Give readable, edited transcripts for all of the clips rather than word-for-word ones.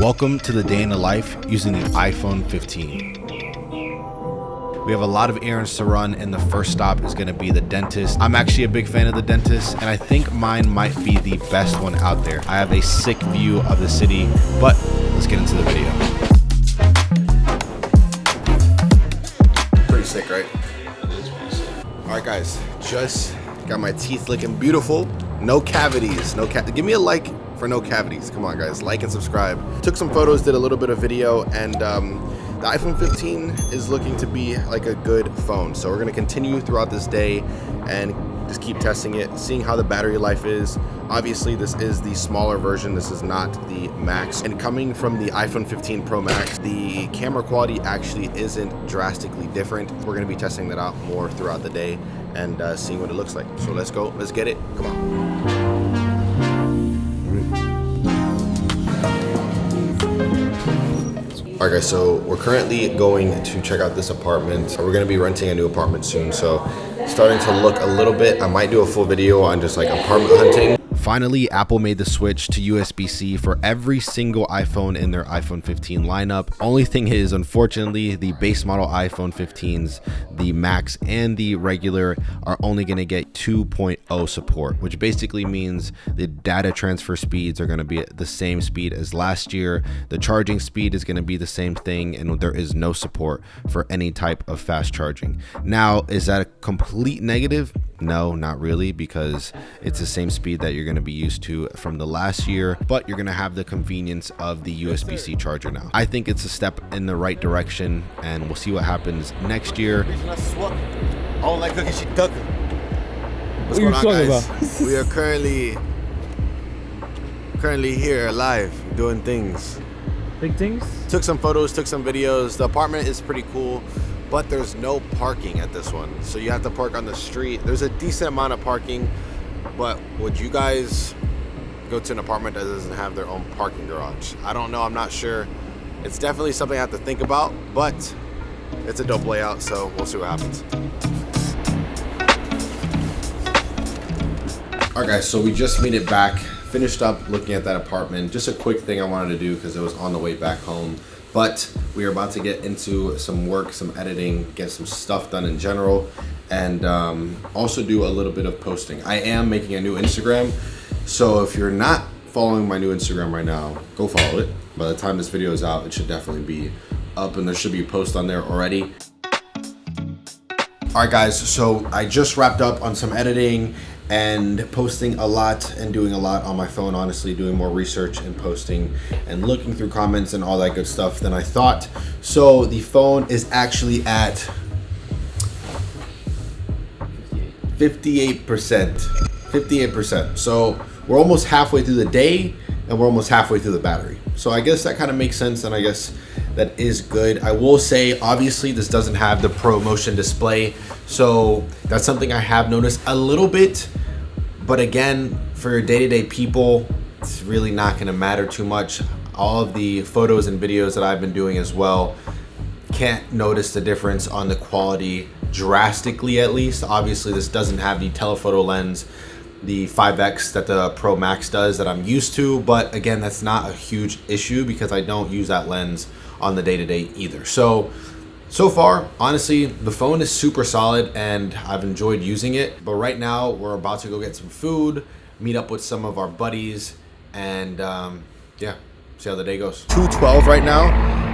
Welcome to the day in the life using the iPhone 15. We have a lot of errands to run and the first stop is going to be the dentist. I'm actually a big fan of the dentist and I think mine might be the best one out there. I have a sick view of the city, but let's get into the video. Pretty sick, right? Alright guys, just got my teeth looking beautiful. No cavities, give me a like for no cavities. Come on guys, like and subscribe. Took some photos, did a little bit of video, and the iPhone 15 is looking to be like a good phone. So we're gonna continue throughout this day and just keep testing it, seeing how the battery life is. Obviously this is the smaller version, this is not the Max. And coming from the iPhone 15 Pro Max, the camera quality actually isn't drastically different. We're gonna be testing that out more throughout the day and seeing what it looks like. So let's go, let's get it, come on. Alright guys, so we're currently going to check out this apartment. We're going to be renting a new apartment soon, so starting to look a little bit. I might do a full video on just like apartment hunting. Finally, Apple made the switch to USB-C for every single iPhone in their iPhone 15 lineup. Only thing is, unfortunately, the base model iPhone 15s, the Max and the regular, are only going to get 2.0 support, which basically means the data transfer speeds are going to be at the same speed as last year. The charging speed is going to be the same thing, and there is no support for any type of fast charging. Now, is that a complete negative? No, not really, because it's the same speed that you're going to be used to from the last year, but you're going to have the convenience of the USB-C charger now. I think it's a step in the right direction, and we'll see what happens next year. What's going on, guys? We are currently here live doing things. Big things? Took some photos, took some videos. The apartment is pretty cool, but there's no parking at this one. So you have to park on the street. There's a decent amount of parking, but would you guys go to an apartment that doesn't have their own parking garage? I don't know, I'm not sure. It's definitely something I have to think about, but it's a dope layout, so we'll see what happens. All right guys, so we just made it back, finished up looking at that apartment. Just a quick thing I wanted to do because it was on the way back home. But we are about to get into some work, some editing, get some stuff done in general, and also do a little bit of posting. I am making a new Instagram, so if you're not following my new Instagram right now, go follow it. By the time this video is out, it should definitely be up, and there should be a post on there already. All right, guys, so I just wrapped up on some editing and posting a lot and doing a lot on my phone, honestly, doing more research and posting and looking through comments and all that good stuff than I thought. So the phone is actually at 58%. So we're almost halfway through the day and we're almost halfway through the battery. So I guess that kind of makes sense, and I guess that is good. I will say, obviously, this doesn't have the Pro Motion display, so that's something I have noticed a little bit. But again, for your day-to-day people, it's really not going to matter too much. All of the photos and videos that I've been doing as well, can't notice the difference on the quality drastically, at least. Obviously, this doesn't have the telephoto lens, the 5x that the Pro Max does that I'm used to, but again, that's not a huge issue because I don't use that lens on the day-to-day either. So far, honestly, the phone is super solid and I've enjoyed using it. But right now, we're about to go get some food, meet up with some of our buddies, and yeah, see how the day goes. 2:12 right now,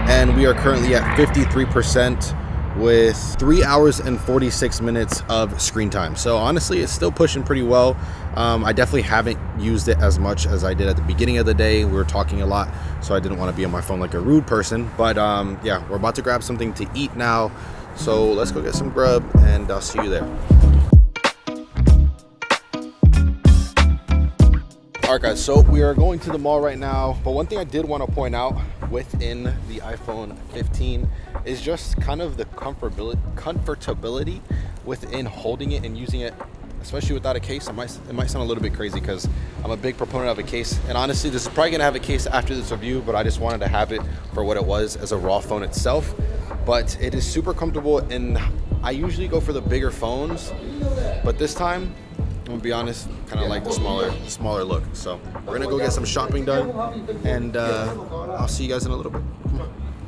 and we are currently at 53% with 3 hours and 46 minutes of screen time. So honestly, it's still pushing pretty well. I definitely haven't used it as much as I did at the beginning of the day. We were talking a lot, so I didn't want to be on my phone like a rude person. But yeah, we're about to grab something to eat now. So let's go get some grub and I'll see you there. All right guys, so we are going to the mall right now, but one thing I did want to point out within the iPhone 15 is just kind of the comfortability within holding it and using it, especially without a case. It might sound a little bit crazy because I'm a big proponent of a case, and honestly this is probably gonna have a case after this review, but I just wanted to have it for what it was as a raw phone itself. But it is super comfortable, and I usually go for the bigger phones, but this time gonna be honest, kind of like the smaller look. So we're gonna go get some shopping done, and I'll see you guys in a little bit.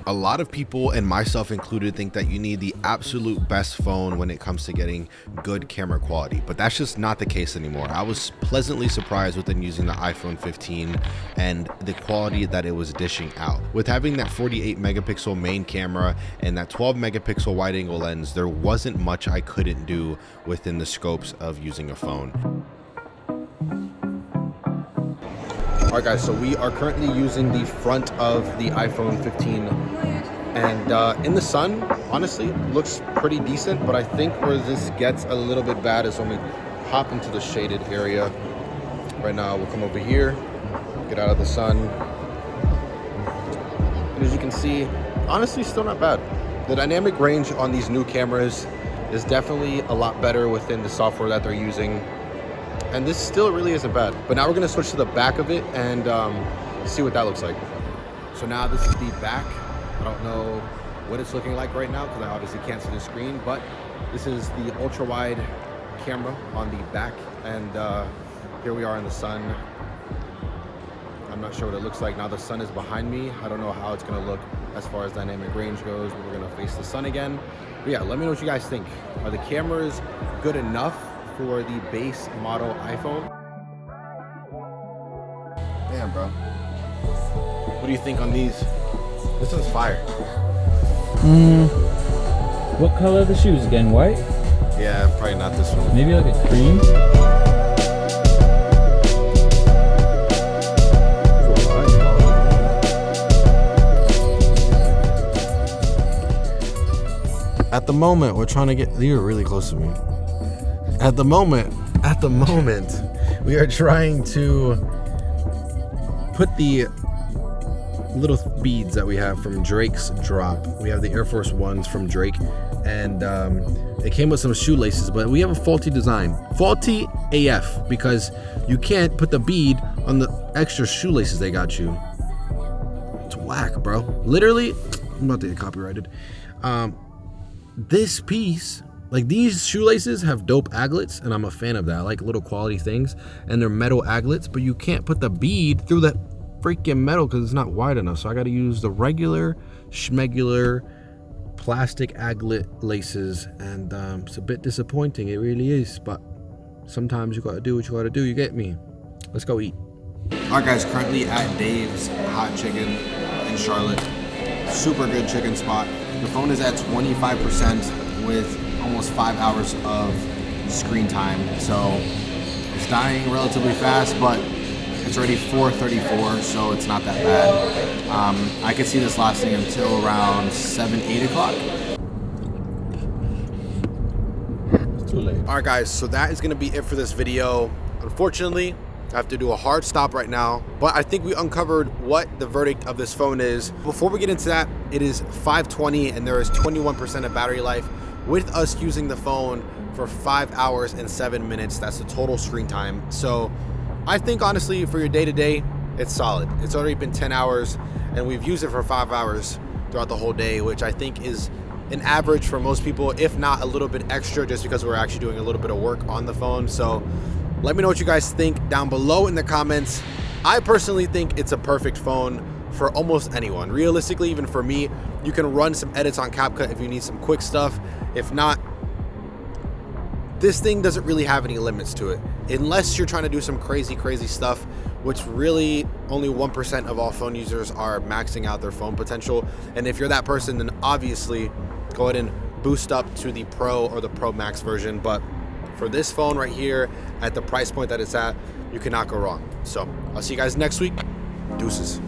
A lot of people, and myself included, think that you need the absolute best phone when it comes to getting good camera quality, but that's just not the case anymore. I was pleasantly surprised within using the iPhone 15 and the quality that it was dishing out. With having that 48 megapixel main camera and that 12 megapixel wide angle lens, there wasn't much I couldn't do within the scopes of using a phone. All right, guys, so we are currently using the front of the iPhone 15, and in the sun, honestly, looks pretty decent, but I think where this gets a little bit bad is when we hop into the shaded area. Right now, we'll come over here, get out of the sun, and as you can see, honestly, still not bad. The dynamic range on these new cameras is definitely a lot better within the software that they're using. And this still really isn't bad. But now we're gonna switch to the back of it and see what that looks like. So now this is the back. I don't know what it's looking like right now because I obviously can't see the screen, but this is the ultra wide camera on the back. And here we are in the sun. I'm not sure what it looks like. Now the sun is behind me. I don't know how it's gonna look as far as dynamic range goes, but we're gonna face the sun again. But yeah, let me know what you guys think. Are the cameras good enough for the base model iPhone? Damn, bro. What do you think on these? This one's fire. What color are the shoes again? White? Yeah, probably not this one. Maybe like a cream? At the moment, we're trying to get, you're really close to me. At the moment, we are trying to put the little beads that we have from Drake's drop. We have the Air Force Ones from Drake, and it came with some shoelaces, but we have a faulty design. Faulty AF, because you can't put the bead on the extra shoelaces they got you. It's whack, bro. Literally, I'm about to get copyrighted. This piece, like these shoelaces have dope aglets, and I'm a fan of that. I like little quality things, and they're metal aglets, but you can't put the bead through that freaking metal because it's not wide enough. So I got to use the regular schmegular plastic aglet laces, and it's a bit disappointing. It really is, but sometimes you got to do what you got to do. You get me? Let's go eat. All right, guys, currently at Dave's Hot Chicken in Charlotte. Super good chicken spot. The phone is at 25% with almost 5 hours of screen time, so it's dying relatively fast, but it's already 4:34, so it's not that bad. I could see this lasting until around 7-8 o'clock. It's too late. All right, guys, so that is gonna be it for this video. Unfortunately, I have to do a hard stop right now, but I think we uncovered what the verdict of this phone is. Before we get into that, it is 5:20 and there is 21% of battery life with us using the phone for 5 hours and 7 minutes. That's the total screen time. So I think honestly for your day-to-day, it's solid. It's already been 10 hours and we've used it for 5 hours throughout the whole day, which I think is an average for most people, if not a little bit extra, just because we're actually doing a little bit of work on the phone. So let me know what you guys think down below in the comments. I personally think it's a perfect phone for almost anyone. Realistically, even for me, you can run some edits on CapCut if you need some quick stuff. If not, this thing doesn't really have any limits to it. Unless you're trying to do some crazy stuff, which really only 1% of all phone users are maxing out their phone potential. And if you're that person, then obviously go ahead and boost up to the Pro or the Pro Max version. But for this phone right here, at the price point that it's at, you cannot go wrong. So I'll see you guys next week. Deuces.